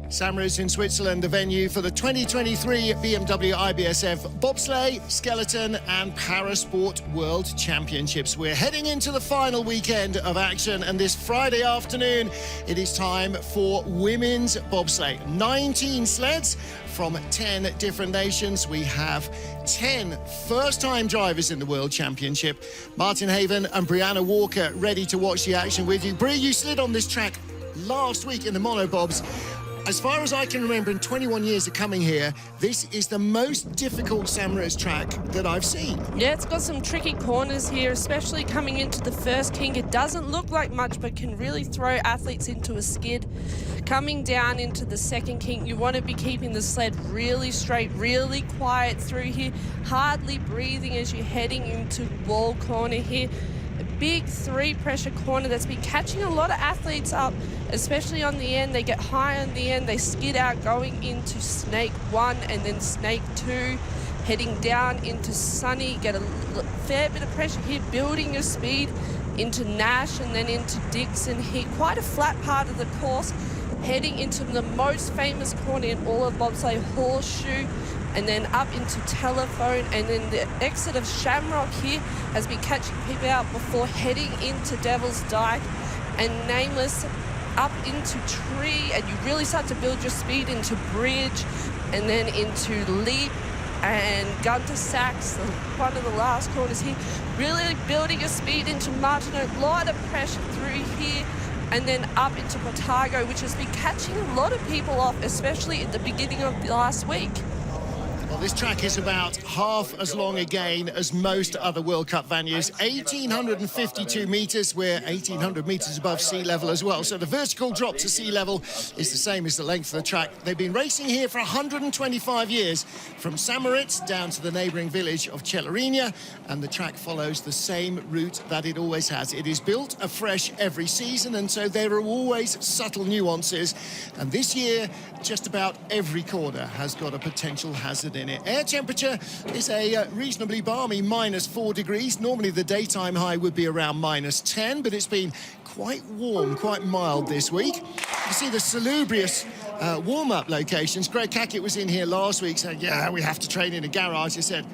Samoritz in Switzerland, the venue for the 2023 BMW IBSF Bobsleigh, Skeleton and Parasport World Championships. We're heading into the final weekend of action, and this Friday afternoon it is time for women's bobsleigh. 19 sleds from 10 different nations. We have 10 first-time drivers in the World Championship. Martin Haven and Brianna Walker ready to watch the action with you. Bri, you slid on this track last week in the Monobobs. As far as I can remember, in 21 years of coming here, this is the most difficult Samoritz track that I've seen. Yeah, it's got some tricky corners here, especially coming into the first kink. It doesn't look like much, but can really throw athletes into a skid. Coming down into the second kink, you want to be keeping the sled really straight, really quiet through here, hardly breathing as you're heading into wall corner here. A big three pressure corner that's been catching a lot of athletes up, especially on the end. They get high on the end, they skid out going into snake 1 and then snake 2, heading down into sunny, get a fair bit of pressure here, building your speed into Nash and then into Dixon here. Quite a flat part of the course, heading into the most famous corner in all of bobsleigh, Horseshoe, and then up into Telephone, and then the exit of Shamrock here has been catching people out before heading into Devil's Dyke and Nameless up into Tree, and you really start to build your speed into Bridge and then into Leap and Gunter Sachs, one of the last corners here, really building your speed into Martineau. A lot of pressure through here, and then up into Potago, which has been catching a lot of people off, especially at the beginning of the last week. Well, this track is about half as long again as most other World Cup venues. 1,852 metres. We're 1,800 metres above sea level as well. So the vertical drop to sea level is the same as the length of the track. They've been racing here for 125 years, from Samoritz down to the neighbouring village of Celerina, and the track follows the same route that it always has. It is built afresh every season, and so there are always subtle nuances. And this year, just about every corner has got a potential hazard in it. Air temperature is a reasonably balmy -4 degrees. Normally the daytime high would be around -10, but it's been quite warm, quite mild this week. You see the salubrious warm-up locations. Greg Cackett was in here last week saying, yeah, we have to train in a garage. He said,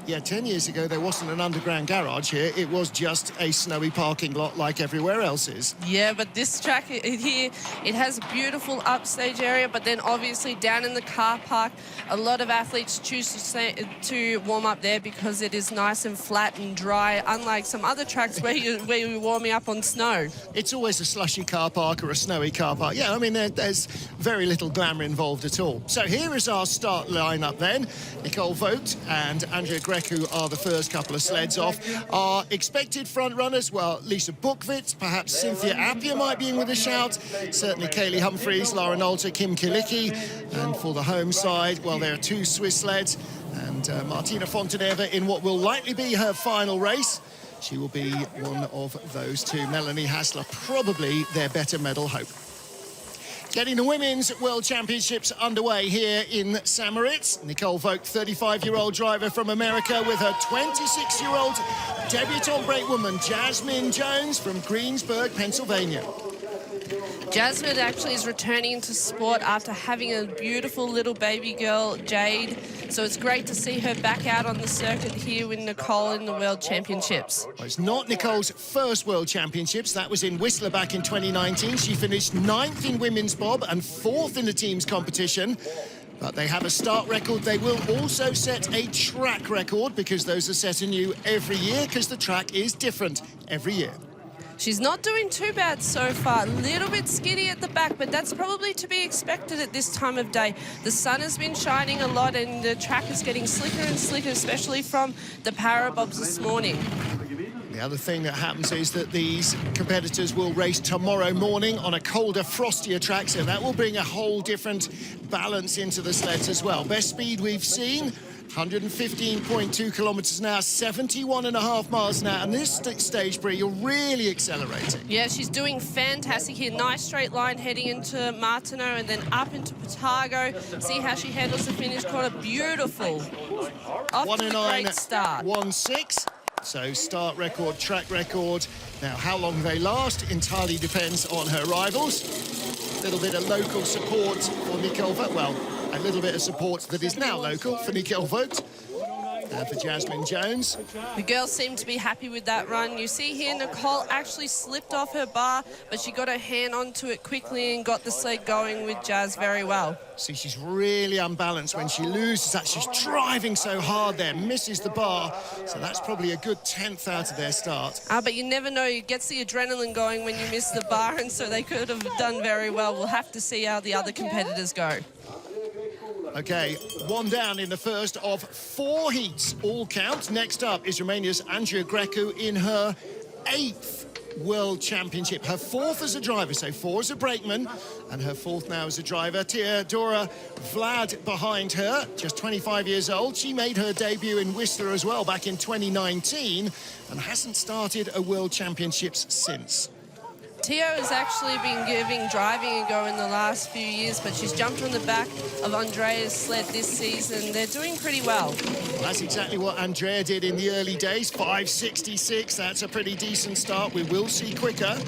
yeah, 10 years ago, there wasn't an underground garage here. It was just a snowy parking lot like everywhere else is. Yeah, but this track here, it has a beautiful upstage area, but then obviously down in the car park, a lot of athletes choose to warm up there because it is nice and flat and dry, unlike some other tracks where you're warming up on snow. It's always a slushy car park or a snowy car park. Yeah, I mean, there's very little glamour involved at all. So here is our start lineup then. Nicole Vogt and Andreea Grecu are the first couple of sleds off. Our expected front runners, well, Lisa Buckwitz, perhaps Cynthia Appiah might be in with a shout, certainly Kaillie Humphries, Nolte, Kalicki, and for the home side, well, there are 2 Swiss sleds, and Martina Fontanive in what will likely be her final race. She will be one of those 2. Melanie Hasler, probably their better medal hope. Getting the Women's World Championships underway here in Samoritz. Nicole Vogt, 35-year-old driver from America, with her 26-year-old debutante brakewoman, Jasmine Jones from Greensburg, Pennsylvania. Jasmine actually is returning to sport after having a beautiful little baby girl, Jade. So it's great to see her back out on the circuit here with Nicole in the World Championships. Well, it's not Nicole's first World Championships. That was in Whistler back in 2019. She finished 9th in women's bob and 4th in the team's competition. But they have a start record. They will also set a track record, because those are set anew every year, because the track is different every year. She's not doing too bad so far. A little bit skiddy at the back, but that's probably to be expected at this time of day. The sun has been shining a lot and the track is getting slicker and slicker, especially from the Parabobs this morning. The other thing that happens is that these competitors will race tomorrow morning on a colder, frostier track, so that will bring a whole different balance into the sleds as well. Best speed we've seen, 115.2 kilometres an hour, 71.5 miles an hour. And this stage, Bri, you're really accelerating. Yeah, she's doing fantastic here. Nice straight line heading into Martineau and then up into Potago. See how she handles the finish corner. Beautiful. Off to a great start. 1:06. So start record, track record. Now, how long they last entirely depends on her rivals. A little bit of local support for Nicole Vogt. Well, a little bit of support that is now local for Nicole Vogt. And for Jasmine Jones. The girls seem to be happy with that run. You see here, Nicole actually slipped off her bar, but she got her hand onto it quickly and got the sled going with Jazz very well. See, she's really unbalanced when she loses that. She's driving so hard there, misses the bar. So that's probably a good 10th out of their start. But you never know. It gets the adrenaline going when you miss the bar, and so they could have done very well. We'll have to see how the other competitors go. Okay, one down in the first of 4 heats, all count. Next up is Romania's Andreea Grecu in her 8th World Championship. Her 4th as a driver, so 4 as a brakeman, and her 4th now as a driver. Teodora Vlad behind her, just 25 years old. She made her debut in Whistler as well back in 2019 and hasn't started a World Championships since. Teo has actually been giving driving a go in the last few years, but she's jumped on the back of Andrea's sled this season. They're doing pretty well. That's exactly what Andreea did in the early days, 5.66. That's a pretty decent start. We will see quicker.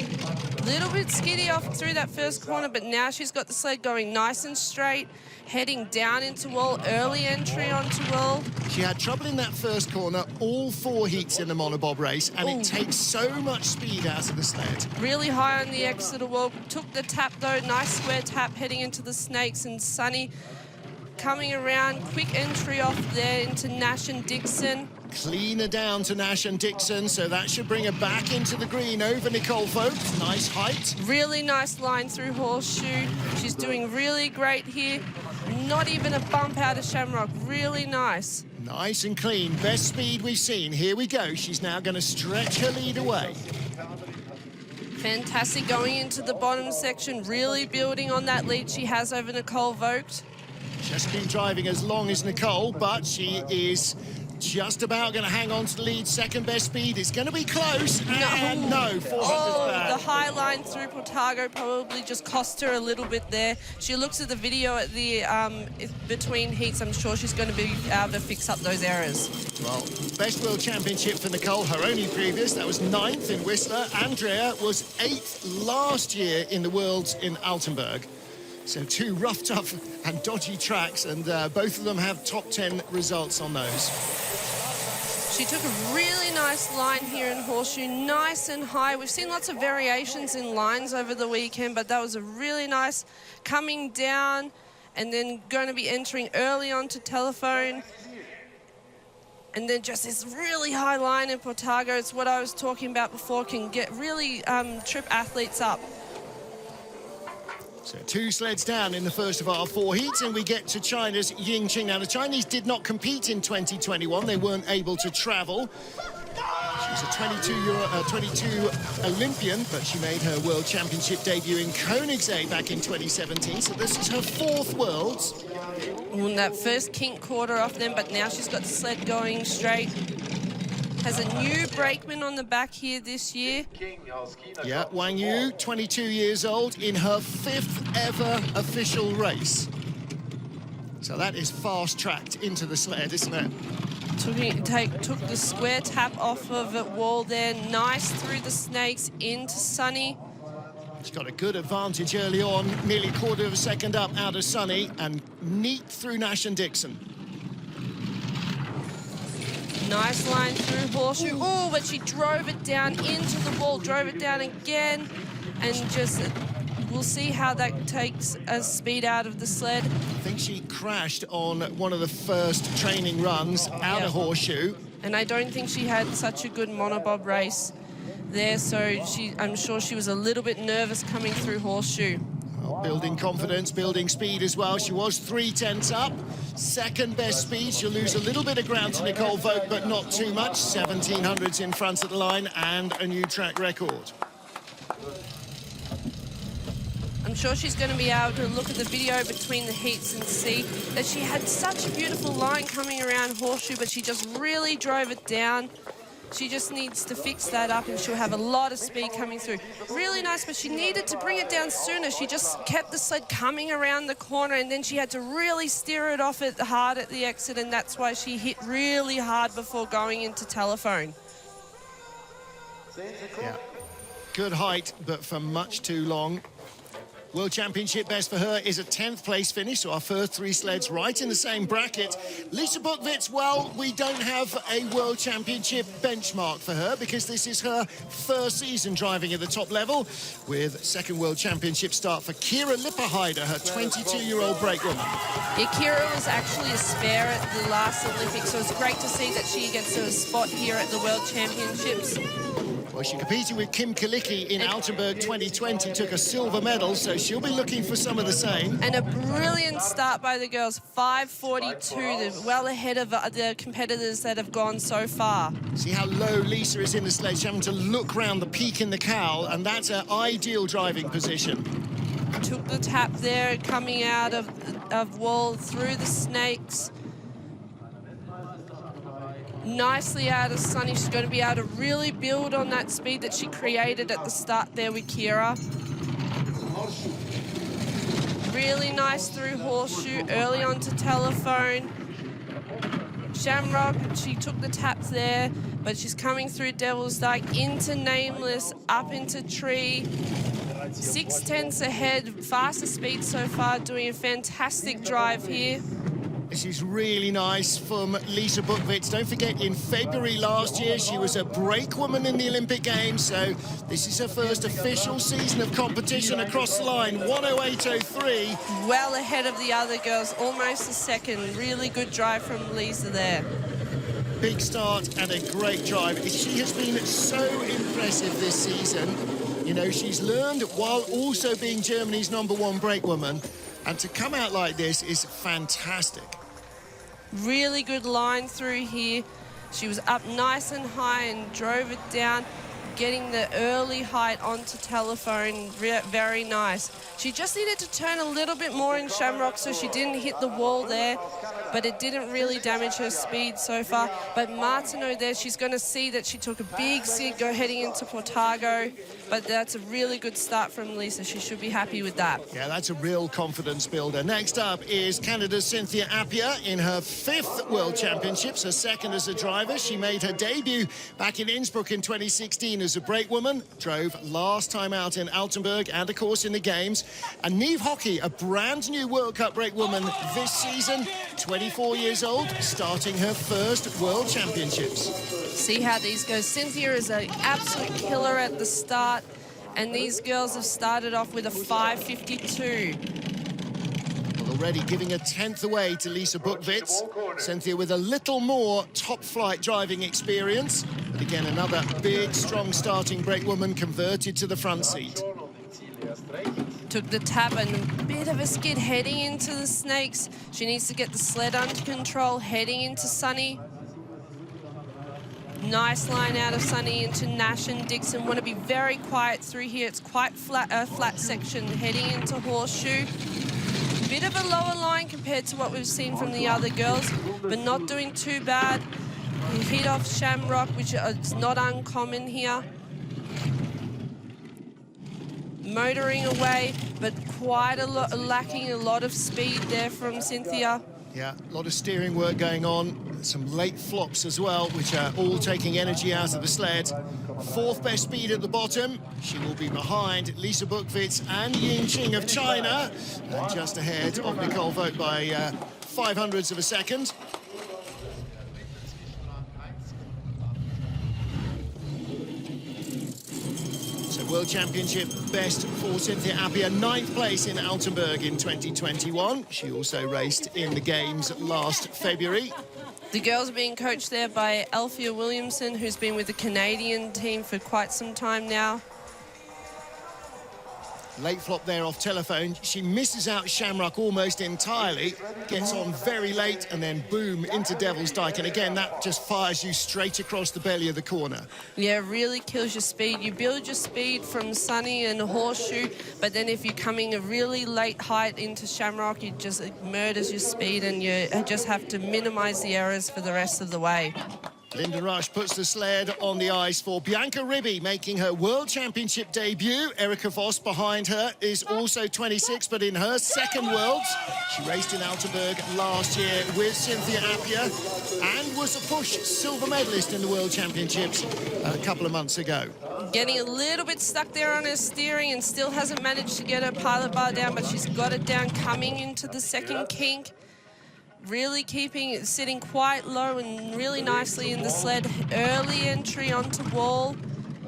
Little bit skiddy off through that first corner, but now she's got the sled going nice and straight, heading down into wall, early entry onto wall. She had trouble in that first corner, all 4 heats in the Monobob race, and it takes so much speed out of the sled. Really high on the exit of wall, took the tap though, nice square tap heading into the snakes, and Sunny coming around, quick entry off there into Nash and Dixon. Cleaner down to Nash and Dixon, so that should bring her back into the green over Nicole Vogt. Nice height. Really nice line through Horseshoe. She's doing really great here. Not even a bump out of Shamrock. Really nice. Nice and clean. Best speed we've seen. Here we go. She's now going to stretch her lead away. Fantastic going into the bottom section, really building on that lead she has over Nicole Vogt. Just been driving as long as Nicole, but she is just about going to hang on to the lead. Second best speed. It's going to be close. And no, 400's bad. The high line through Portago probably just cost her a little bit there. She looks at the video at the between heats. I'm sure she's going to be able to fix up those errors. Well, best World Championship for Nicole, her only previous. That was 9th in Whistler. Andreea was 8th last year in the Worlds in Altenburg. So 2 rough, tough and dodgy tracks, and both of them have top 10 results on those. She took a really nice line here in Horseshoe, nice and high. We've seen lots of variations in lines over the weekend, but that was a really nice coming down and then going to be entering early onto Telephone. And then just this really high line in Portago. It's what I was talking about before, can get really trip athletes up. So 2 sleds down in the first of our 4 heats, and we get to China's Ying Qing. Now, the Chinese did not compete in 2021. They weren't able to travel. She's a 22 Olympian, but she made her World Championship debut in Koenigsegg back in 2017. So this is her 4th Worlds. And that first kink quarter off them, but now she's got the sled going straight. Has a new brakeman on the back here this year. Yeah, Wang Yu, 22 years old, in her 5th ever official race. So that is fast-tracked into the sled, isn't it? Took the square tap off of the wall there. Nice through the snakes into Sunny. She's got a good advantage early on, nearly a quarter of a second up out of Sunny, and neat through Nash and Dixon. Nice line through Horseshoe. Oh, but she drove it down into the wall, drove it down again, and just, we'll see how that takes a speed out of the sled. I think she crashed on one of the first training runs out of Horseshoe. And I don't think she had such a good Monobob race there, so I'm sure she was a little bit nervous coming through Horseshoe. Well, building confidence, building speed as well. She was 3/10 up. Second best speed. She'll lose a little bit of ground to Nicole Vogt, but not too much. 1700s in front of the line and a new track record. I'm sure she's going to be able to look at the video between the heats and see that she had such a beautiful line coming around Horseshoe, but she just really drove it down. She just needs to fix that up and she'll have a lot of speed coming through. Really nice, but she needed to bring it down sooner. She just kept the sled coming around the corner, and then she had to really steer it off hard at the exit, and that's why she hit really hard before going into Telephone. Yeah, good height, but for much too long. World Championship best for her is a 10th place finish, so our first 3 sleds right in the same bracket. Lisa Buckwitz, well, we don't have a World Championship benchmark for her because this is her first season driving at the top level, with second World Championship start for Kira Lipperheider, her 22-year-old brakewoman. Yeah, Kira was actually a spare at the last Olympics, so it's great to see that she gets a spot here at the World Championships. Well, she competed with Kim Kalicki in Altenburg 2020, took a silver medal, so she'll be looking for some of the same. And a brilliant start by the girls, 5:42, they're well ahead of the competitors that have gone so far. See how low Lisa is in the sledge, having to look round the peak in the cowl, and that's her ideal driving position. Took the tap there, coming out of wall through the snakes. Nicely out of Sunny. She's going to be able to really build on that speed that she created at the start there with Kira. Really nice through Horseshoe, early onto Telephone. Shamrock, she took the taps there, but she's coming through Devil's Dyke into Nameless, up into Tree. 6/10 ahead, faster speed so far, doing a fantastic drive here. This is really nice from Lisa Buckwitz. Don't forget, in February last year, she was a brakewoman in the Olympic Games, so this is her first official season of competition across the line. 1:08.03. Well ahead of the other girls, almost a second. Really good drive from Lisa there. Big start and a great drive. She has been so impressive this season. You know, she's learned while also being Germany's #1 brakewoman, and to come out like this is fantastic. Really good line through here. She was up nice and high and drove it down, getting the early height onto Telephone. Very nice. She just needed to turn a little bit more in Shamrock so she didn't hit the wall there, but it didn't really damage her speed so far. But Martineau there, she's going to see that she took a big sig go heading into Portago, but that's a really good start from Lisa. She should be happy with that. Yeah, that's a real confidence builder. Next up is Canada's Cynthia Appiah in her 5th World Championships, her 2nd as a driver. She made her debut back in Innsbruck in 2016 as a brakewoman, drove last time out in Altenburg and, of course, in the Games. And Niamh Hockey, a brand new World Cup brakewoman this season, 24 years old, starting her first World Championships. See how these go. Cynthia is an absolute killer at the start, and these girls have started off with a 5:52. Well, already giving a 10th away to Lisa Buckwitz. Cynthia with a little more top-flight driving experience. But again, another big, strong starting brakewoman converted to the front seat. Took the tap and a bit of a skid heading into the snakes. She needs to get the sled under control, heading into Sunny. Nice line out of Sunny into Nash and Dixon. Want to be very quiet through here. It's quite flat section heading into Horseshoe. Bit of a lower line compared to what we've seen from the other girls, but not doing too bad. You hit off Shamrock, which is not uncommon here. Motoring away, but quite lacking a lot of speed there from Cynthia. Yeah, a lot of steering work going on. Some late flops as well, which are all taking energy out of the sled. 4th best speed at the bottom. She will be behind Lisa Buckwitz and Ying Qing of China, and just ahead of Nicole Vogt by 0.05 of a second. World Championship best for Cynthia Appiah, 9th place in Altenburg in 2021. She also raced in the Games last February. The girls are being coached there by Althea Williamson, who's been with the Canadian team for quite some time now. Late flop there off Telephone. She misses out Shamrock almost entirely, gets on very late, and then boom, into Devil's Dyke. And again, that just fires you straight across the belly of the corner. Yeah, really kills your speed. You build your speed from Sunny and Horseshoe, but then if you're coming a really late height into Shamrock, it just murders your speed, and you just have to minimize the errors for the rest of the way. Lyndon Rush puts the sled on the ice for Bianca Ribi, making her World Championship debut. Erica Voss behind her is also 26, but in her second Worlds. She raced in Altenburg last year with Cynthia Appiah and was a push silver medalist in the World Championships a couple of months ago. Getting a little bit stuck there on her steering and still hasn't managed to get her pilot bar down, but she's got it down coming into the second kink. Really keeping it sitting quite low and really nicely in the sled. Early entry onto wall.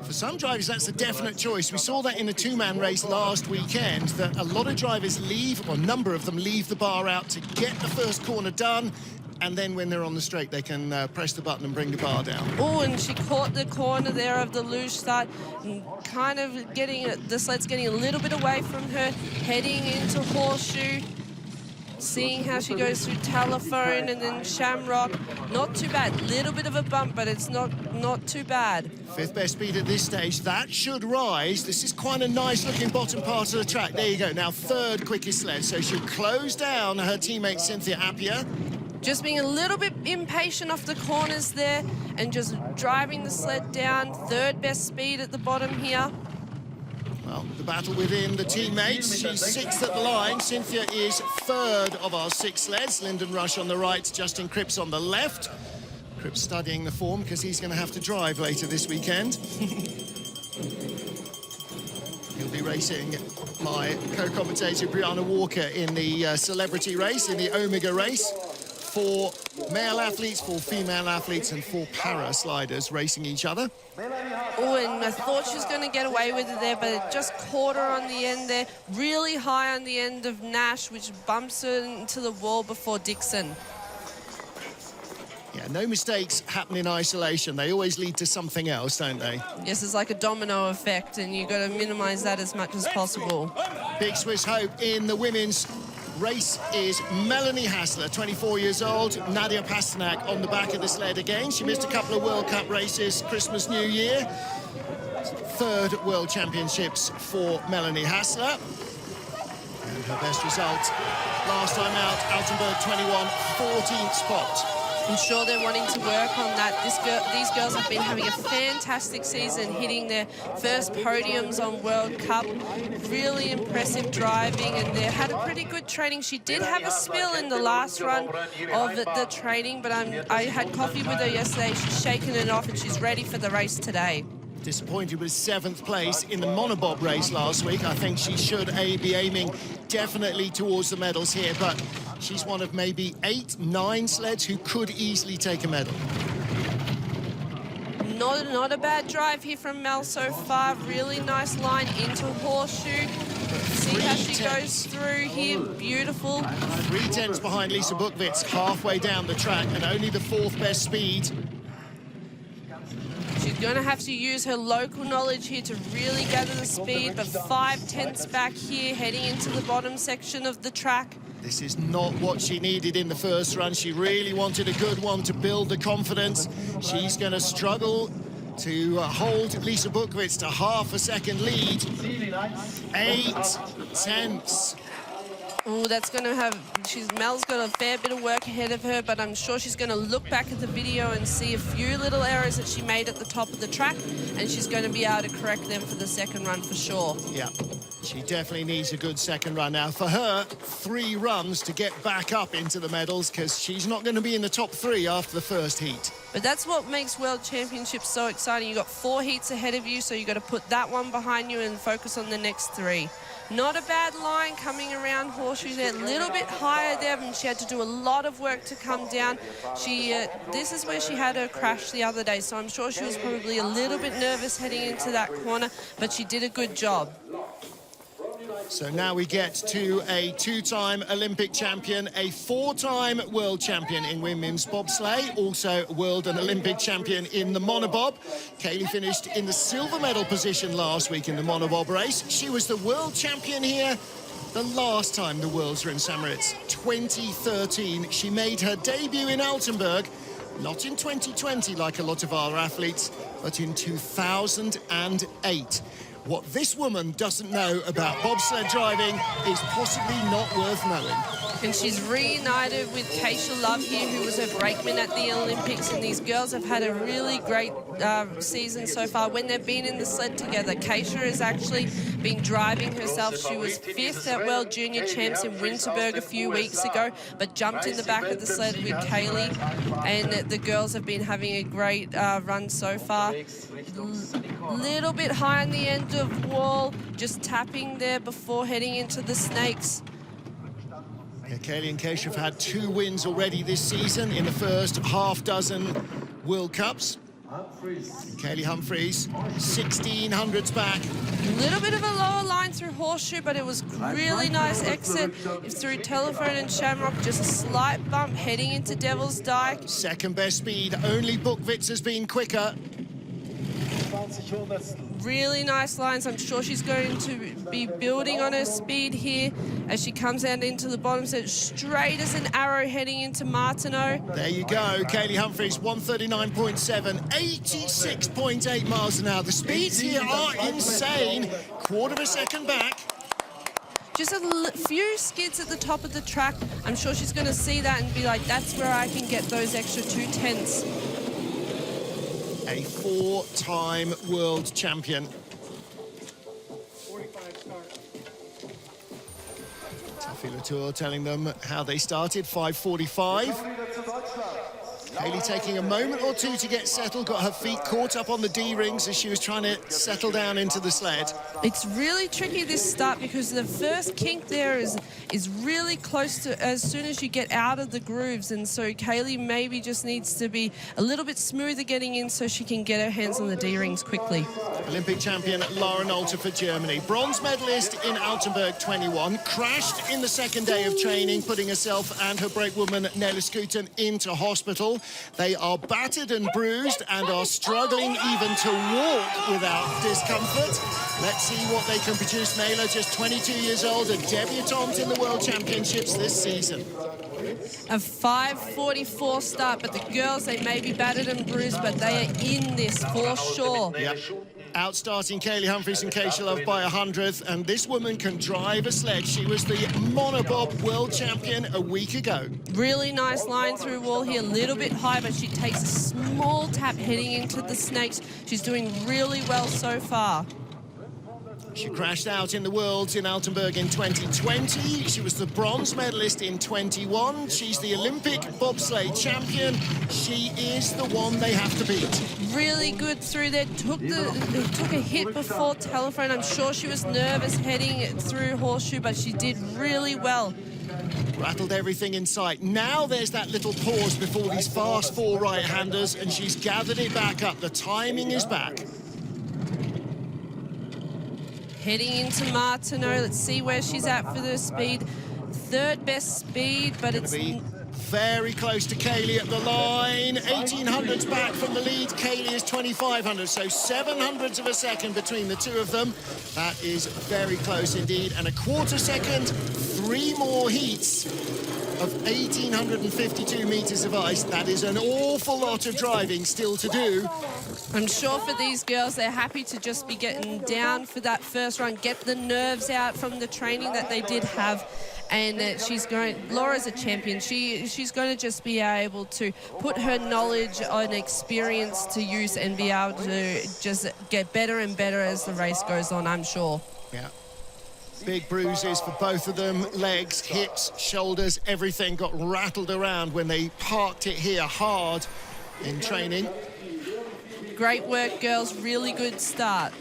For some drivers, that's a definite choice. We saw that in the two-man race last weekend, that a lot of drivers leave, or a number of them leave the bar out to get the first corner done, and then when they're on the straight, they can press the button and bring the bar down. Oh, and she caught the corner there of the luge start, and kind of getting, the sled's getting a little bit away from her, heading into Horseshoe. Seeing how she goes through Telephone and then Shamrock. Not too bad. Little bit of a bump, but it's not too bad. Fifth best speed at this stage. That should rise. This is quite a nice looking bottom part of the track. There you go. Now third quickest sled. So she'll close down her teammate Cynthia Appiah. Just being a little bit impatient off the corners there and just driving the sled down. Third best speed at the bottom here. Well, the battle within the teammates. She's sixth at the line. Cynthia is third of our six sleds. Lyndon Rush on the right, Justin Cripps on the left. Cripps studying the form because he's going to have to drive later this weekend. He'll be racing my co-commentator Brianna Walker in the celebrity race, in the Omega race. 4 male athletes, 4 female athletes, and 4 para-sliders racing each other. Oh, and I thought she was going to get away with it there, but it just caught her on the end there. Really high on the end of Nash, which bumps her into the wall before Dixon. Yeah, no mistakes happen in isolation. They always lead to something else, don't they? Yes, it's like a domino effect, and you've got to minimize that as much as possible. Big Swiss hope in the women's race is Melanie Hasler, 24 years old. Nadia Pasternak on the back of the sled again. She missed a couple of World Cup races, Christmas, New Year. Third World Championships for Melanie Hasler. And her best result last time out, Altenburg 21, 14th spot. I'm sure they're wanting to work on that. These girls have been having a fantastic season, hitting their first podiums on World Cup. Really impressive driving, and they had a pretty good training. She did have a spill in the last run of the training, but I had coffee with her yesterday. She's shaking it off, and she's ready for the race today. Disappointed with 7th place in the Monobob race last week. I think she should be aiming definitely towards the medals here, but she's one of maybe 8, 9 sleds who could easily take a medal. Not a bad drive here from Mel so far. Really nice line into Horseshoe. See how she goes through here. Beautiful. 3/10 behind Lisa Buckwitz halfway down the track, and only the 4th best speed. She's going to have to use her local knowledge here to really gather the speed, but 5/10 back here, heading into the bottom section of the track. This is not what she needed in the first run. She really wanted a good one to build the confidence. She's going to struggle to hold Lisa Buckwitz to half a second lead. 8/10. Oh, that's going to have... Mel's got a fair bit of work ahead of her, but I'm sure she's going to look back at the video and see a few little errors that she made at the top of the track, and she's going to be able to correct them for the second run for sure. Yeah, she definitely needs a good second run. Now, for her, 3 runs to get back up into the medals, because she's not going to be in the top 3 after the first heat. But that's what makes World Championships so exciting. You've got 4 heats ahead of you, so you've got to put that one behind you and focus on the next 3. Not a bad line coming around Horseshoe there, a little bit higher there, and she had to do a lot of work to come down. This is where she had her crash the other day, so I'm sure she was probably a little bit nervous heading into that corner, but she did a good job. So now we get to a 2-time Olympic champion, a 4-time world champion in women's bobsleigh, also world and Olympic champion in the monobob. Kaillie finished in the silver medal position last week in the monobob race. She was the world champion here the last time the Worlds were in St. Moritz, 2013. She made her debut in Altenburg, not in 2020 like a lot of our athletes, but in 2008. What this woman doesn't know about bobsled driving is possibly not worth knowing. And she's reunited with Keisha Love here, who was her brakeman at the Olympics. And these girls have had a really great season so far. When they've been in the sled together, Keisha has actually been driving herself. She was 5th at World Junior Champs in Winterberg a few weeks ago, but jumped in the back of the sled with Kaillie. And the girls have been having a great run so far. Little bit high on the end of wall, just tapping there before heading into the snakes. Yeah, Kaillie and Keisha have had 2 wins already this season in the first half dozen World Cups. Kaillie Humphries, 1600s back. A little bit of a lower line through Horseshoe, but it was really nice exit through Telephone and Shamrock. Just a slight bump heading into Devil's Dyke. Second best speed, only Buckwitz has been quicker. Really nice lines. I'm sure she's going to be building on her speed here as she comes out into the bottom set, straight as an arrow heading into Martineau. There you go, Kaillie Humphries, 139.7, 86.8 miles an hour. The speeds here are insane. Quarter of a second back. Just a few skids at the top of the track. I'm sure she's going to see that and be like, that's where I can get those extra 2/10. A 4-time world champion. Tuffy Latour telling them how they started, 5:45. Kaillie taking a moment or two to get settled, got her feet caught up on the D-rings as she was trying to settle down into the sled. It's really tricky this start because the first kink there is really close to as soon as you get out of the grooves, and so Kaillie maybe just needs to be a little bit smoother getting in so she can get her hands on the D-rings quickly. Olympic champion Laura Nolte for Germany. Bronze medalist in Altenburg 21. Crashed in the second day of training, putting herself and her brakewoman Nella Scooten into hospital. They are battered and bruised and are struggling even to walk without discomfort. Let's see what they can produce. Nella, just 22 years old, a debutante in the World Championships this season. A 5:44 start, but the girls, they may be battered and bruised, but they are in this for sure. Yep. Outstarting Kaillie Humphries and Keisha Love by 100th, and this woman can drive a sled. She was the Monobob world champion a week ago. Really nice line through wall here, a little bit high, but she takes a small tap heading into the snakes. She's doing really well so far. She crashed out in the Worlds in Altenburg in 2020. She was the bronze medalist in 21. She's the Olympic bobsleigh champion. She is the one they have to beat. Really good through there. Took a hit before Telephone. I'm sure she was nervous heading through Horseshoe, but she did really well. Rattled everything in sight. Now there's that little pause before these fast 4 right-handers, and she's gathered it back up. The timing is back. Heading into Martineau. Let's see where she's at for the speed. 3rd best speed, but it's very close to Kaillie at the line. 1800s back from the lead. Kaillie is 2500, so 700ths of a second between the two of them. That is very close indeed. And a quarter second, 3 more heats of 1,852 meters of ice. That is an awful lot of driving still to do. I'm sure for these girls, they're happy to just be getting down for that first run, get the nerves out from the training that they did have. And Laura's a champion. She's going to just be able to put her knowledge and experience to use and be able to just get better and better as the race goes on, I'm sure. Yeah. Big bruises for both of them. Legs, hips, shoulders, everything got rattled around when they parked it here hard in training. Great work, girls. Really good start.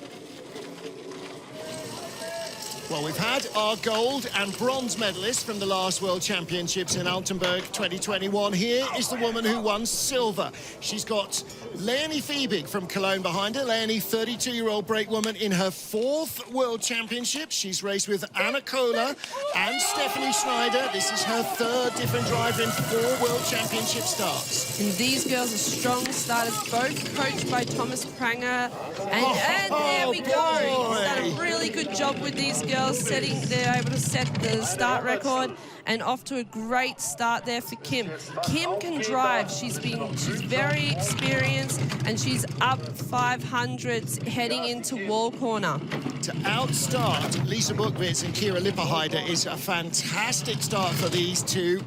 Well, we've had our gold and bronze medalists from the last World Championships in Altenburg 2021. Here is the woman who won silver. She's got Leonie Fiebig from Cologne behind her. Leonie, 32-year-old brakewoman in her 4th World Championship. She's raced with Anna Kohler and Stephanie Schneider. This is her 3rd different driver in 4 World Championship starts. And these girls are strong starters, both coached by Thomas Pranger. And there we go. He's done a really good job with these girls. girls they're able to set the start record, and off to a great start there for Kim. Kim can drive. She's very experienced, and she's up 500s heading into wall corner. To outstart Lisa Buckwitz and Kira Lipperheider is a fantastic start for these two.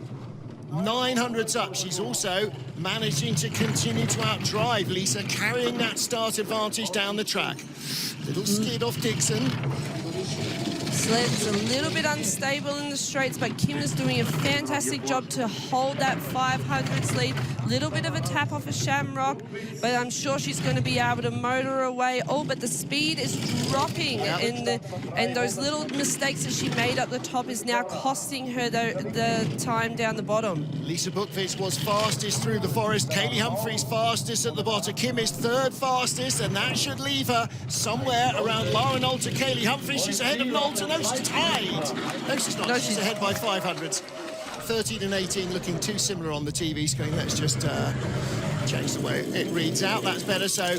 900s up. She's also managing to continue to outdrive Lisa, carrying that start advantage down the track. Little skid off Dixon. Sled's a little bit unstable in the straights, but Kim is doing a fantastic job to hold that 500s lead. Little bit of a tap off a Shamrock, but I'm sure she's going to be able to motor away. Oh, but the speed is dropping, and those little mistakes that she made up the top is now costing her the time down the bottom. Lisa Buckwitz was fastest through the forest. Kaillie Humphries fastest at the bottom. Kim is third fastest, and that should leave her somewhere around Lara Nolte. Kaillie Humphries, she's ahead of Nolte. No, she's tied. No, she's not. She's ahead by 500s. 13 and 18 looking too similar on the TV screen. Let's just change the way it reads out. That's better. So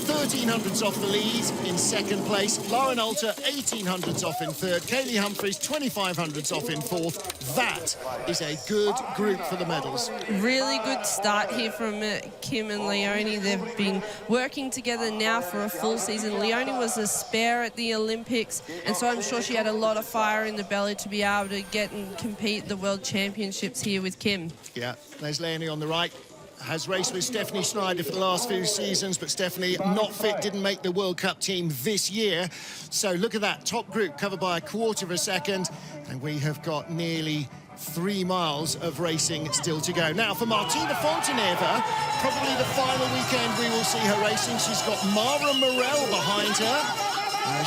1300s off the lead in second place. Lara Nolte 1800s off in third. Kaillie Humphries 2500s off in fourth. That is a good group for the medals. Really good start here from Kim and Leonie. They've been working together now for a full season. Leonie was a spare at the Olympics, and so I'm sure she had a lot of fire in the belly to be able to get and compete at the World Championships here with Kim. Yeah, there's Leonie on the right. Has raced with Stephanie Schneider for the last few seasons, but Stephanie, not fit, didn't make the World Cup team this year. So look at that, top group covered by a quarter of a second, and we have got nearly 3 miles of racing still to go. Now, for Martina Fontanive, probably the final weekend we will see her racing. She's got Mara Morel behind her.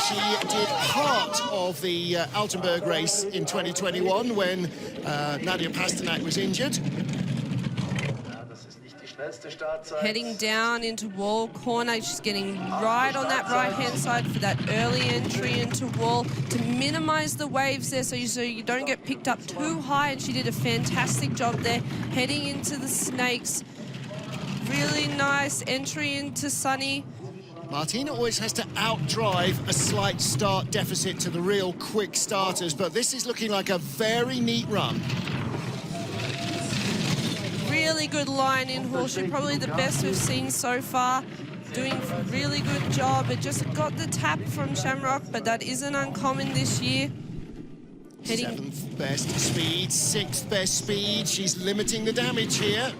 She did part of the Altenburg race in 2021 when Nadia Pasternak was injured. Heading down into wall corner. She's getting right on that right-hand side for that early entry into wall to minimize the waves there so you don't get picked up too high, and she did a fantastic job there. Heading into the snakes. Really nice entry into Sunny. Martina always has to outdrive a slight start deficit to the real quick starters, but this is looking like a very neat run. Really good line in Horsham, probably the best we've seen so far. Doing a really good job. It just got the tap from Shamrock, but that isn't uncommon this year. Heading 7th best speed, 6th best speed. She's limiting the damage here.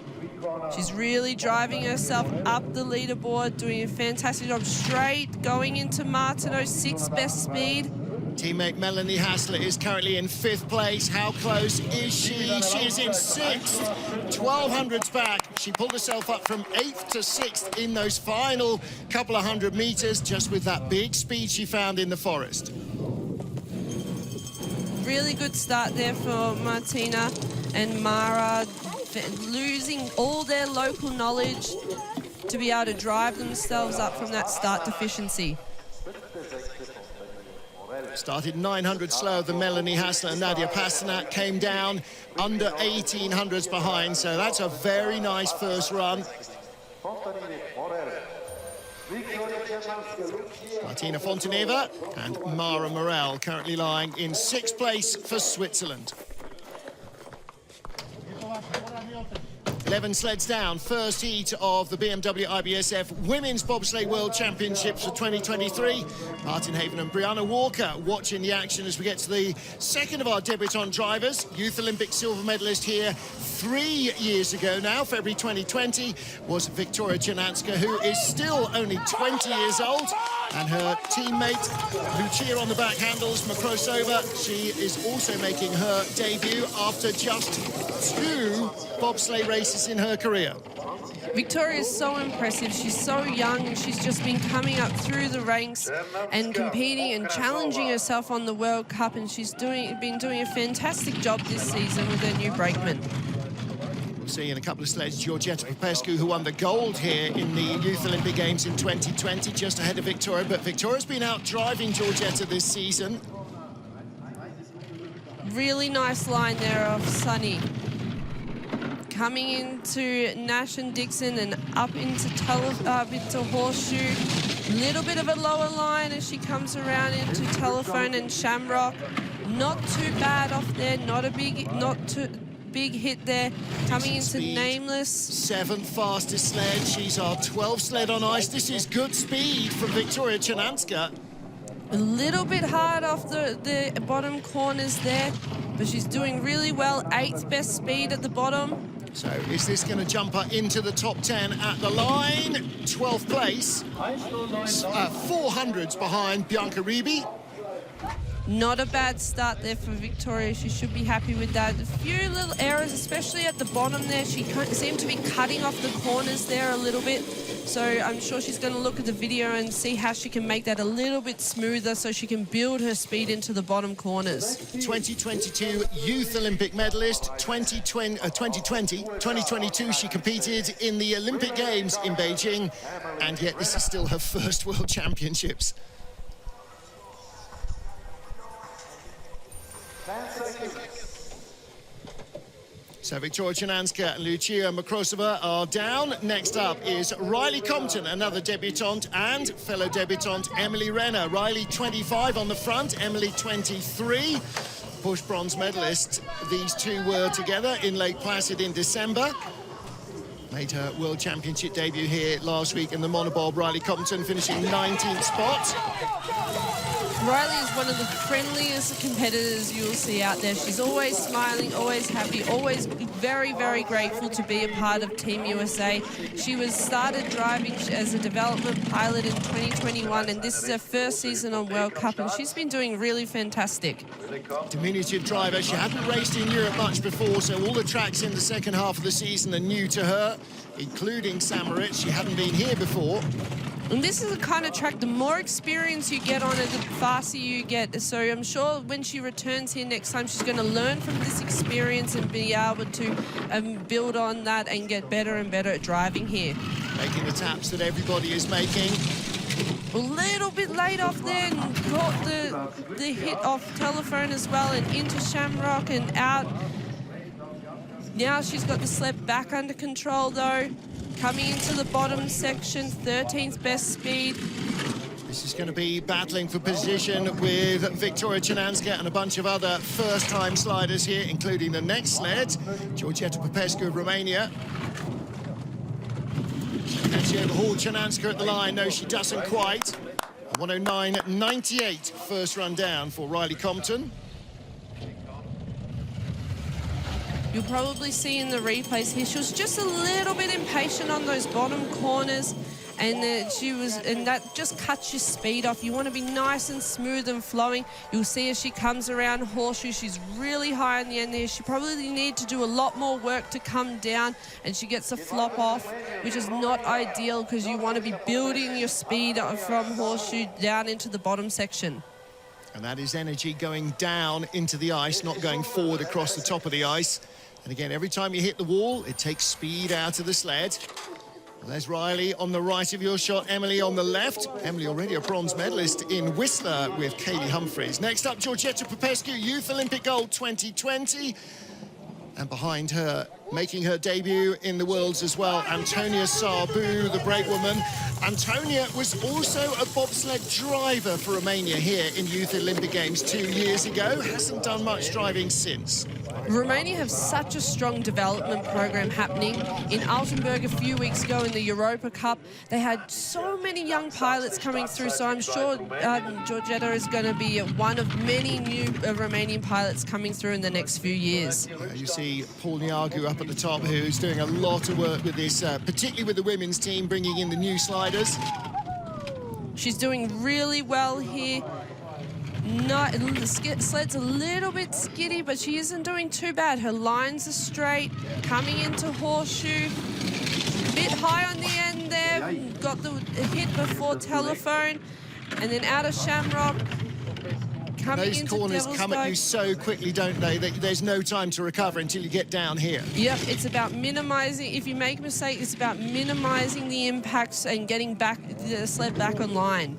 She's really driving herself up the leaderboard, doing a fantastic job. Straight going into Martineau, 6th best speed. Teammate Melanie Hasler is currently in 5th place. How close is she? She is in 6th. 1200s back. She pulled herself up from 8th to 6th in those final couple of 100 meters, just with that big speed she found in the forest. Really good start there for Martina and Mara, losing all their local knowledge to be able to drive themselves up from that start deficiency. Started 900 slower than Melanie Hasler, and Nadia Pasternak came down under 1800s behind, so that's a very nice first run. Martina Fontanive and Mara Morel currently lying in 6th place for Switzerland. 11 sleds down, first heat of the BMW IBSF Women's Bobsleigh World Championships for 2023. Martin Haven and Brianna Walker watching the action as we get to the second of our debutante drivers. Youth Olympic silver medalist here 3 years ago now, February 2020, was Victoriei Chananska, who is still only 20 years old. And her teammate, Lucia on the back handles, Makrosova, she is also making her debut after just 2 bobsleigh races in her career. Victoria is so impressive. She's so young, and she's just been coming up through the ranks and competing and challenging herself on the World Cup, and she's been doing a fantastic job this season with her new brakeman. We'll see in a couple of sleds Georgeta Popescu, who won the gold here in the Youth Olympic Games in 2020, just ahead of Victoria, but Victoria's been out driving Georgeta this season. Really nice line there of Sunny. coming into Nash and Dixon and up into Horseshoe. Little bit of a lower line as she comes around into Telephone and Shamrock. Not too bad off there, not too big hit there. Coming into Nameless. 7th fastest sled. She's our 12th sled on ice. This is good speed from Victoriei Chananska. A little bit hard off the bottom corners there, but she's doing really well. 8th best speed at the bottom. So is this going to jump her into the top 10 at the line? 12th place. 400s behind Bianca Ribi. Not a bad start there for Victoria. She should be happy with that. A few little errors, especially at the bottom there. She seemed to be cutting off the corners there a little bit. So I'm sure she's going to look at the video and see how she can make that a little bit smoother so she can build her speed into the bottom corners. 2022 Youth Olympic medalist. 2022 she competed in the Olympic Games in Beijing. And yet this is still her first World Championships. So Victoriei Chananska and Lucia Makrosova are down. Next up is Riley Compton, another debutante, and fellow debutante Emily Renner. Riley 25 on the front, Emily 23. Bush bronze medalist. These two were together in Lake Placid in December. Made her World Championship debut here last week in the Monobob. Riley Compton finishing 19th spot. Riley is one of the friendliest competitors you'll see out there. She's always smiling, always happy, always very, very grateful to be a part of Team USA. She started driving as a development pilot in 2021, and this is her first season on World Cup, and she's been doing really fantastic. Diminutive driver. She hadn't raced in Europe much before, so all the tracks in the second half of the season are new to her, including St. Moritz. She hadn't been here before. And this is the kind of track, the more experience you get on it, the faster you get. So I'm sure when she returns here next time, she's going to learn from this experience and be able to build on that and get better and better at driving here. Making the taps that everybody is making. A little bit late off there and caught the hit off Telephone as well and into Shamrock and out. Now she's got the sled back under control though. Coming into the bottom section, 13th best speed. This is going to be battling for position with Victoriei Chananska and a bunch of other first-time sliders here, including the next sled, Georgeta Popescu of Romania. Can she overhaul Chananska at the line? No, she doesn't quite. 109.98 first run down for Riley Compton. You'll probably see in the replays here, she was just a little bit impatient on those bottom corners, and that just cuts your speed off. You want to be nice and smooth and flowing. You'll see as she comes around Horseshoe, she's really high on the end there. She probably needs to do a lot more work to come down, and she gets a flop off, which is not ideal because you want to be building your speed from Horseshoe down into the bottom section. And that is energy going down into the ice, not going forward across the top of the ice. And again, every time you hit the wall, it takes speed out of the sled. And there's Riley on the right of your shot, Emily on the left. Emily already a bronze medalist in Whistler with Kaillie Humphries. Next up, Georgeta Popescu, Youth Olympic Gold 2020. And behind her, making her debut in the Worlds as well, Antonia Sarbu, the brake woman. Antonia was also a bobsled driver for Romania here in Youth Olympic Games 2 years ago. Hasn't done much driving since. Romania have such a strong development program happening. In Altenburg a few weeks ago in the Europa Cup, they had so many young pilots coming through, so I'm sure Georgeta is going to be one of many new Romanian pilots coming through in the next few years. You see Paul Niagu up at the top, who's doing a lot of work with this, particularly with the women's team, bringing in the new sliders. She's doing really well here. The sled's a little bit skiddy, but she isn't doing too bad. Her lines are straight, coming into Horseshoe. A bit high on the end there, got the hit before Telephone, and then out of Shamrock. Those corners come at you so quickly, don't they, that there's no time to recover until you get down here. Yep, it's about minimizing. If you make a mistake, it's about minimizing the impacts and getting the sled back online.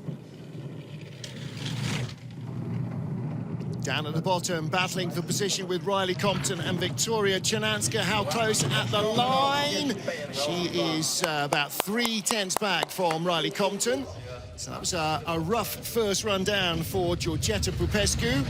Down at the bottom, battling for position with Riley Compton and Victoriei Chananska. How close at the line? She is about 3/10 back from Riley Compton. So that was a rough first run down for Georgeta Popescu.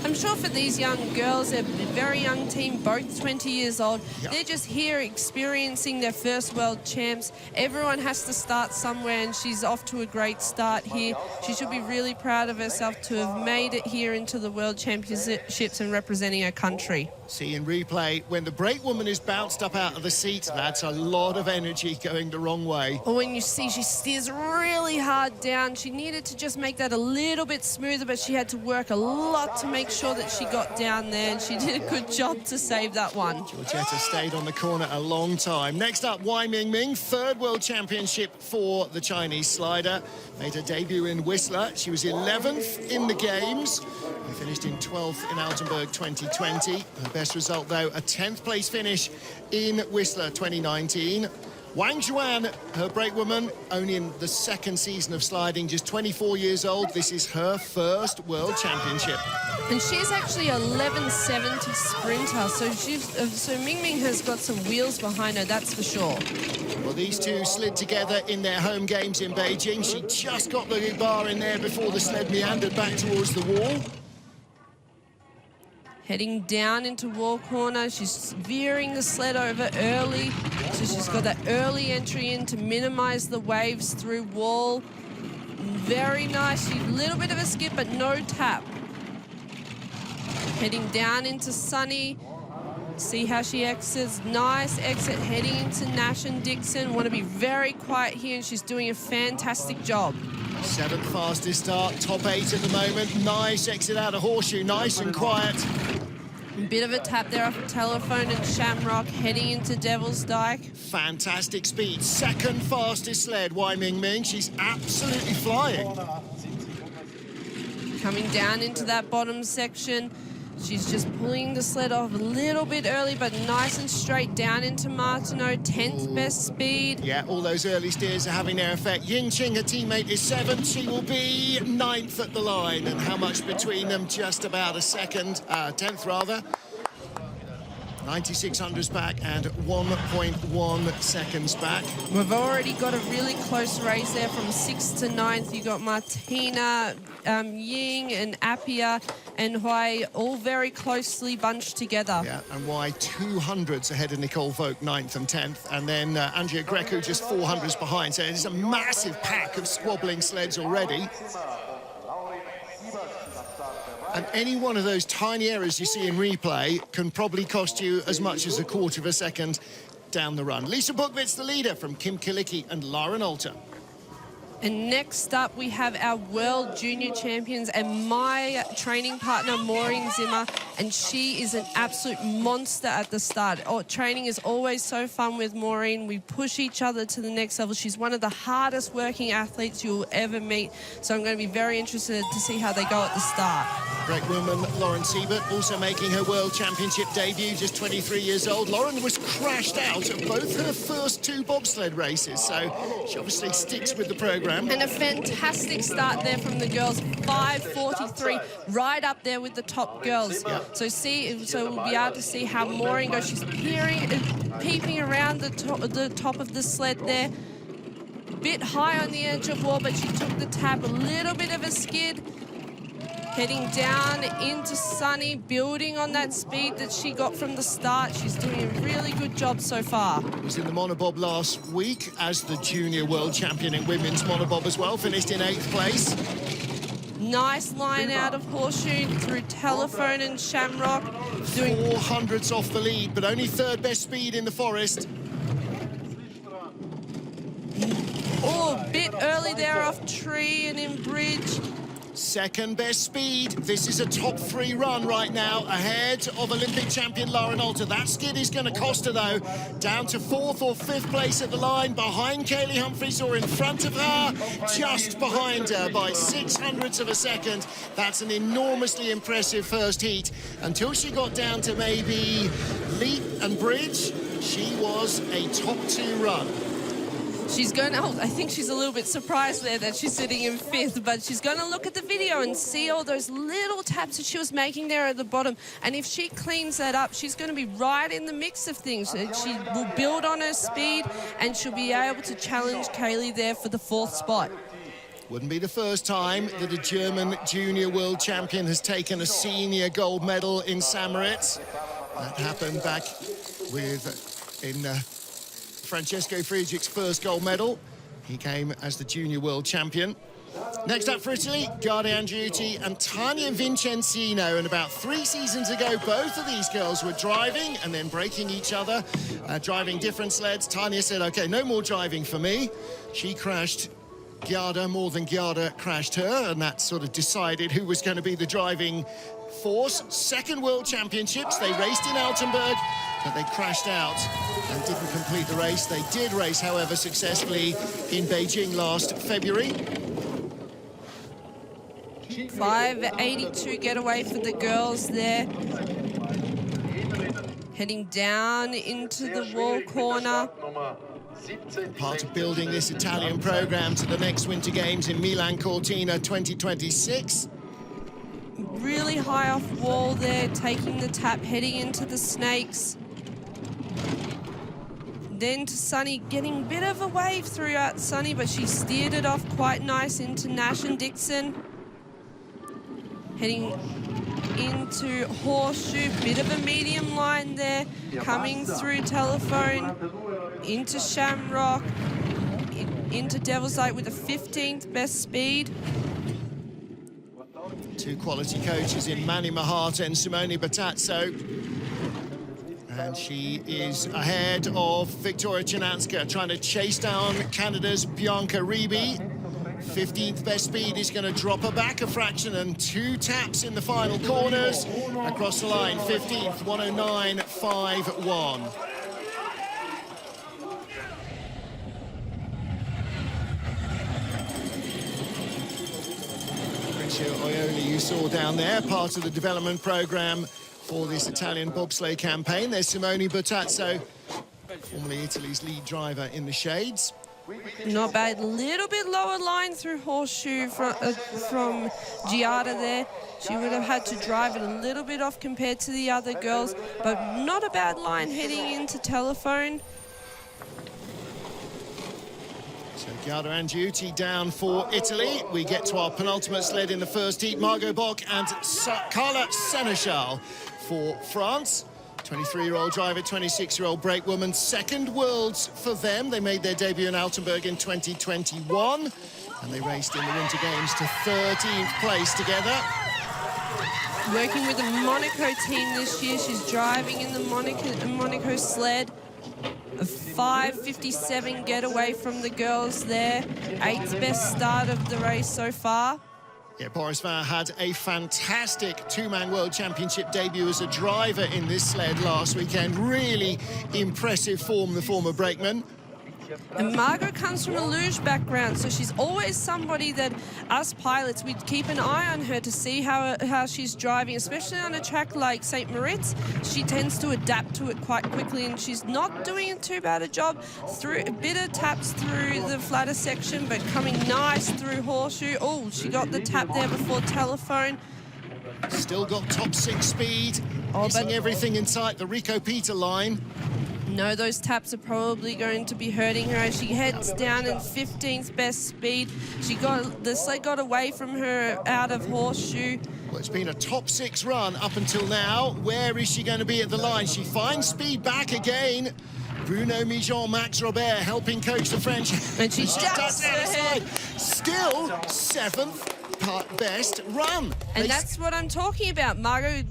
I'm sure for these young girls, they're a very young team, both 20 years old. Yep. They're just here experiencing their first world champs. Everyone has to start somewhere, and she's off to a great start here. She should be really proud of herself to have made it here into the world championships and representing her country. See in replay, when the brakewoman is bounced up out of the seat, that's a lot of energy going the wrong way. Or when you see she steers really hard down, she needed to just make that a little bit smoother, but she had to work a lot to make sure that she got down there, and she did a good job to save that one. Georgeta stayed on the corner a long time. Next up, Huai Mingming, third world championship for the Chinese slider. Made her debut in Whistler. She was 11th in the games. We finished in 12th in Altenburg 2020. Her best result, though, a 10th place finish in Whistler 2019. Wang Zhuan, her brakewoman, only in the second season of sliding, just 24 years old. This is her first world championship. And she's actually 1170 sprinter, so Mingming has got some wheels behind her, that's for sure. Well, these two slid together in their home games in Beijing. She just got the bar in there before the sled meandered back towards the wall. Heading down into wall corner, she's veering the sled over early, so she's got that early entry in to minimize the waves through wall. Very nice, a little bit of a skip, but no tap. Heading down into Sunny, see how she exits. Nice exit, heading into Nash and Dixon. Want to be very quiet here, and she's doing a fantastic job. 7th fastest start, top 8 at the moment. Nice exit out of Horseshoe, nice and quiet. Bit of a tap there off Telephone and Shamrock, heading into Devil's Dyke. Fantastic speed, 2nd fastest sled, Huai Mingming. She's absolutely flying. Coming down into that bottom section. She's just pulling the sled off a little bit early, but nice and straight down into Martineau, 10th best speed. Yeah, all those early steers are having their effect. Ying Qing, her teammate, is 7th. She will be 9th at the line. And how much between them? Just about a second, 10th rather. 9600s back and 1.1 seconds back. We've already got a really close race there from 6th to 9th. You got Martina, Ying and Appiah and Huai all very closely bunched together. Yeah, and Huai 200s ahead of Nicole Vogt, 9th and 10th. And then Andreea Grecu just 400s behind. So it's a massive pack of squabbling sleds already. And any one of those tiny errors you see in replay can probably cost you as much as a quarter of a second down the run. Lisa Buckwitz, the leader, from Kim Kalicki and Lara Nolte. And next up, we have our World Junior Champions and my training partner, Maureen Zimmer, and she is an absolute monster at the start. Training is always so fun with Maureen. We push each other to the next level. She's one of the hardest working athletes you'll ever meet, so I'm going to be very interested to see how they go at the start. Great woman, Lauren Siebert, also making her World Championship debut, just 23 years old. Lauren was crashed out of both her first 2 bobsled races, so she obviously sticks with the program. And a fantastic start there from the girls, 5:43, right up there with the top girls. Yep. So we'll be able to see how Maureen goes. She's peeping around the top of the sled there. Bit high on the edge of wall, but she took the tap, a little bit of a skid. Heading down into Sunny, building on that speed that she got from the start. She's doing a really good job so far. Was in the Monobob last week as the junior world champion in women's Monobob as well. Finished in 8th place. Nice line out of Horseshoe through Telephone and Shamrock. Doing 400s off the lead, but only 3rd best speed in the forest. Oh, a bit early there off Tree and in Bridge. 2nd best speed. This is a top 3 run right now, ahead of Olympic champion Lara Nolte. That skid is going to cost her, though. Down to 4th or 5th place at the line, behind Kaillie Humphries, or in front of her, just behind her by 600ths of a second. That's an enormously impressive first heat. Until she got down to maybe Leap and Bridge, she was a top 2 run. She's going to, I think she's a little bit surprised there that she's sitting in 5th, but she's going to look at the video and see all those little taps that she was making there at the bottom. And if she cleans that up, she's going to be right in the mix of things. She will build on her speed, and she'll be able to challenge Kaillie there for the 4th spot. Wouldn't be the first time that a German junior world champion has taken a senior gold medal in St. Moritz. That happened back in Francesco Friedrich's first gold medal. He came as the junior world champion. Next up for Italy, Giada Andreutti and Tania Vincenzino. And about 3 seasons ago, both of these girls were driving and then breaking each other, driving different sleds. Tania said, okay, no more driving for me. She crashed Giada more than Giada crashed her, and that sort of decided who was going to be the driving force. Second World Championships, they raced in Altenburg, but they crashed out and didn't complete the race. They did race, however, successfully in Beijing last February. 5.82 getaway for the girls there. Heading down into the wall corner. Part of building this Italian program to the next Winter Games in Milan Cortina 2026. Really high off wall there, taking the tap, heading into the snakes. Then to Sunny, getting a bit of a wave throughout Sunny, but she steered it off quite nice into Nash and Dixon. Heading into Horseshoe, bit of a medium line there, coming through Telephone, into Shamrock, into Devil's Light with a 15th best speed. 2 quality coaches in Manny Mahata and Simone Battazzo. And she is ahead of Victoriei Chananska, trying to chase down Canada's Bianca Ribi. 15th best speed is going to drop her back a fraction, and 2 taps in the final corners. Across the line, 15th, 109.51. Oioli, you saw down there, part of the development program for this Italian bobsleigh campaign. There's Simone Battazzo, formerly Italy's lead driver in the shades. Not bad, little bit lower line through Horseshoe from Giada there. She would have had to drive it a little bit off compared to the other girls, but not a bad line heading into Telephone. So Giada Andreutti down for Italy. We get to our penultimate sled in the first heat. Margaux Boge and Carla Seneschal for France. 23-year-old driver, 26-year-old brakewoman. Second Worlds for them. They made their debut in Altenburg in 2021. And they raced in the Winter Games to 13th place together. Working with the Monaco team this year. She's driving in the Monaco sled. A 5.57 getaway from the girls there. 8th best start of the race so far. Yeah, Boris Vian had a fantastic 2-man World Championship debut as a driver in this sled last weekend. Really impressive form, the former brakeman. And Margaux comes from a luge background, so she's always somebody that us pilots, we keep an eye on her to see how she's driving, especially on a track like St. Moritz. She tends to adapt to it quite quickly, and she's not doing too bad a job. Through a bit of taps through the flatter section, but coming nice through Horseshoe. Oh, she got the tap there before Telephone. Still got top 6 speed, missing everything in sight, the Rico Peter line. No, those taps are probably going to be hurting her as she heads down in 15th best speed. The sled got away from her out of Horseshoe. Well, it's been a top 6 run up until now. Where is she going to be at the line? She finds speed back again. Bruno Mijon, Max Robert helping coach the French. And she does it. Still 7th best run. And that's what I'm talking about. Margaux,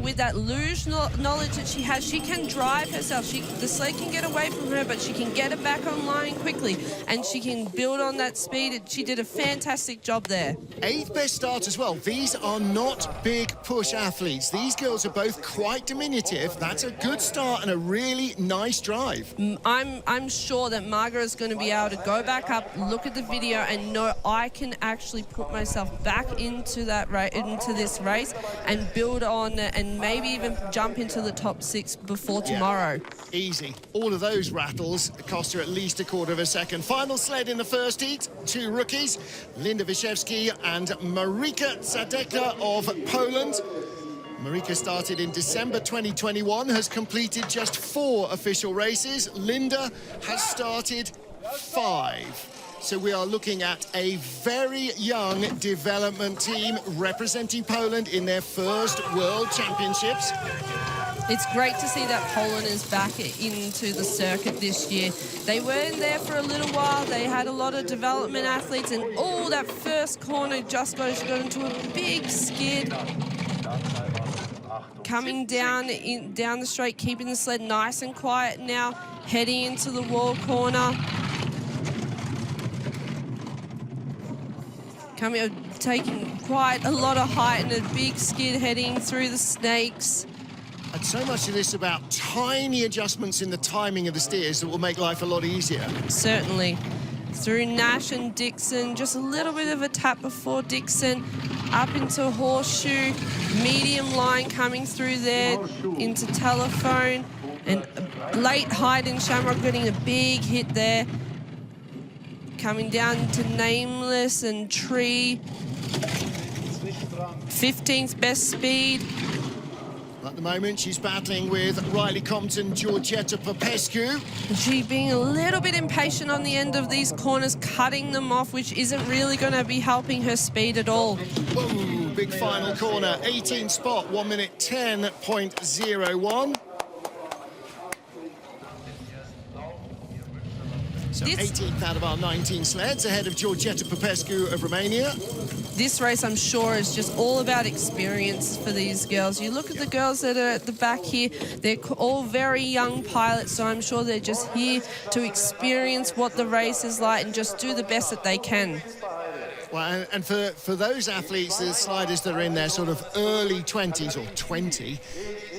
with that luge knowledge that she has, she can drive herself. The sled can get away from her, but she can get it back online quickly, and she can build on that speed. She did a fantastic job there. 8th best start as well. These are not big push athletes. These girls are both quite diminutive. That's a good start and a really nice drive. I'm sure that Margaux is going to be able to go back up, look at the video, and know I can actually put myself back into this race and build on corner and maybe even jump into the top 6 before tomorrow. Easy. All of those rattles cost her at least a quarter of a second. Final sled in the first heat, 2 rookies, Linda Wyszewski and Marika Zadeka of Poland. Marika started in December 2021, has completed just 4 official races. Linda has started 5. So we are looking at a very young development team representing Poland in their first World Championships. It's great to see that Poland is back into the circuit this year. They weren't there for a little while. They had a lot of development athletes, and that first corner just got into a big skid. Coming down the straight, keeping the sled nice and quiet now, heading into the wall corner. Taking quite a lot of height and a big skid heading through the snakes. And so much of this about tiny adjustments in the timing of the steers that will make life a lot easier. Certainly. Through Nash and Dixon, just a little bit of a tap before Dixon, up into Horseshoe, medium line coming through there into Telephone, and late Hyde and Shamrock getting a big hit there. Coming down to Nameless and Tree. 15th best speed. At the moment, she's battling with Riley Compton, Georgeta Popescu. She being a little bit impatient on the end of these corners, cutting them off, which isn't really going to be helping her speed at all. Whoa, big final corner, 18 spot, 1 minute 10.01. So 18th out of our 19 sleds, ahead of Georgeta Popescu of Romania. This race, I'm sure, is just all about experience for these girls. You look at the girls that are at the back here, they're all very young pilots, so I'm sure they're just here to experience what the race is like and just do the best that they can. Well, and for those athletes, the sliders that are in their sort of early 20s or 20,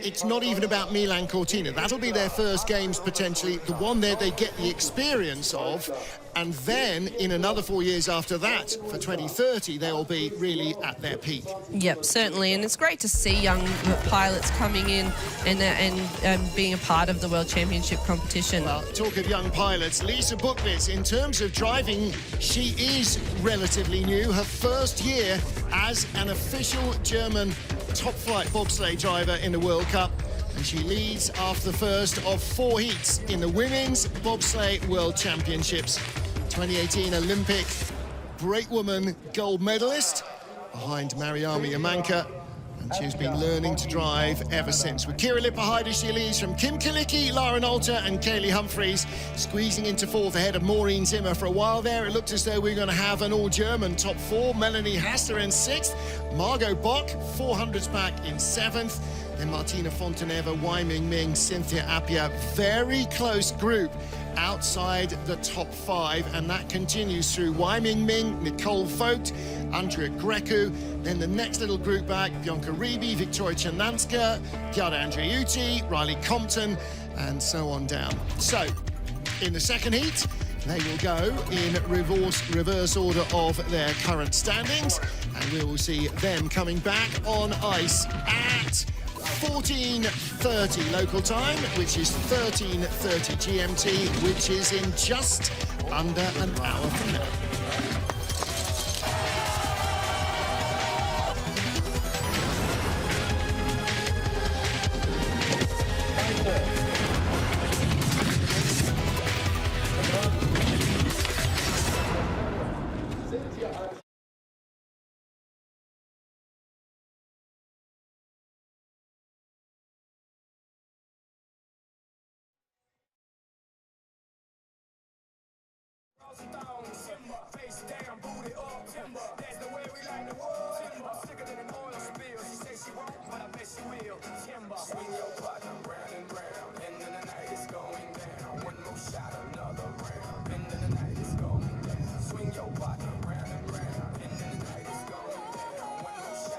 it's not even about Milan Cortina. That'll be their first games, potentially, the one that they get the experience of. And then in another 4 years after that, for 2030, they'll be really at their peak. Yep, certainly. And it's great to see young pilots coming in and being a part of the World Championship competition. Well, talk of young pilots, Lisa Buckwitz, in terms of driving, she is relatively new. Her first year as an official German top flight bobsleigh driver in the World Cup. And she leads after the first of 4 heats in the Women's Bobsleigh World Championships. 2018 Olympic brakewoman gold medalist behind Mariami Yamanka. And she's been learning to drive ever since. With Kira Lipperheide, she leads from Kim Kalicki, Lara Nolte and Kaillie Humphries, squeezing into 4th ahead of Maureen Zimmer. For a while there, it looked as though we were going to have an all-German top 4. Melanie Hasler in 6th, Margaux Boge, 400s back in 7th. Then Martina Fontanive, Huai Mingming, Cynthia Appiah. Very close group outside the top 5, and that continues through Huai Mingming, Nicole Vogt, Andreea Grecu. Then the next little group back, Bianca Ribi, Victoriei Chananska, Giada Andreutti, Riley Compton, and so on down. So, in the second heat, they will go in reverse order of their current standings, and we will see them coming back on ice at 14:30 local time, which is 13:30 GMT, which is in just under an hour from now. Face down, booty up, timber. That's the way we like the world. I'm sicker than an oil spill. She says she won't, but I bet she will. Timber, swing your butt.